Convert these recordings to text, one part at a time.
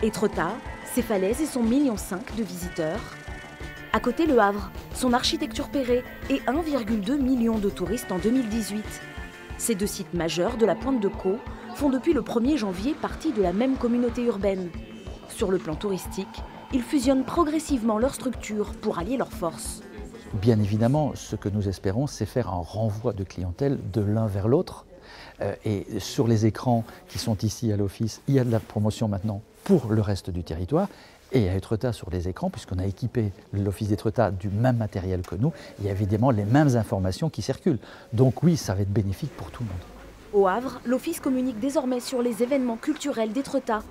Étretat, ses falaises et son 1,5 million de visiteurs. À côté, Le Havre, son architecture pairée et 1,2 million de touristes en 2018. Ces deux sites majeurs de la Pointe de Caux font depuis le 1er janvier partie de la même communauté urbaine. Sur le plan touristique, ils fusionnent progressivement leurs structures pour allier leurs forces. Bien évidemment, ce que nous espérons, c'est faire un renvoi de clientèle de l'un vers l'autre. Et sur les écrans qui sont ici à l'office, il y a de la promotion maintenant pour le reste du territoire. Et à Étretat, sur les écrans, puisqu'on a équipé l'office d'Étretat du même matériel que nous, il y a évidemment les mêmes informations qui circulent. Donc oui, ça va être bénéfique pour tout le monde. Au Havre, l'office communique désormais sur les événements culturels d'Étretat,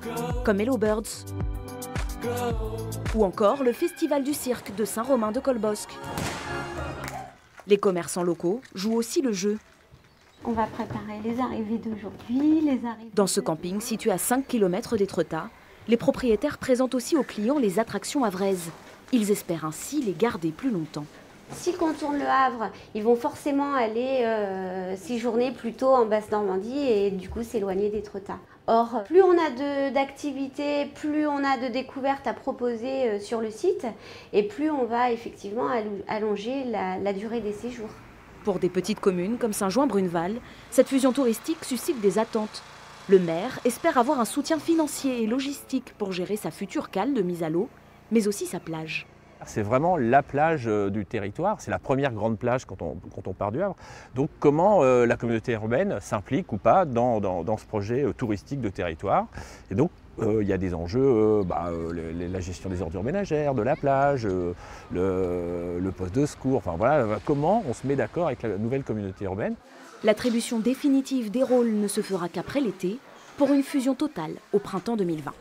comme Hello Birds, ou encore le Festival du cirque de Saint-Romain de Colbosc. Les commerçants locaux jouent aussi le jeu. On va préparer les arrivées d'aujourd'hui, les arrivées... Dans ce camping situé à 5 km d'Étretat, les propriétaires présentent aussi aux clients les attractions havraises. Ils espèrent ainsi les garder plus longtemps. S'ils contournent le Havre, ils vont forcément aller séjourner plutôt en Basse-Normandie et du coup s'éloigner d'Étretat. Or, plus on a d'activités, plus on a de découvertes à proposer sur le site et plus on va effectivement allonger la durée des séjours. Pour des petites communes comme Saint-Jouin-Bruneval, cette fusion touristique suscite des attentes. Le maire espère avoir un soutien financier et logistique pour gérer sa future cale de mise à l'eau, mais aussi sa plage. C'est vraiment la plage du territoire, c'est la première grande plage quand on part du Havre. Donc comment la communauté urbaine s'implique ou pas dans ce projet touristique de territoire. Et donc il y a des enjeux, la gestion des ordures ménagères, de la plage, le poste de secours, enfin voilà, comment on se met d'accord avec la nouvelle communauté urbaine. L'attribution définitive des rôles ne se fera qu'après l'été, pour une fusion totale au printemps 2020.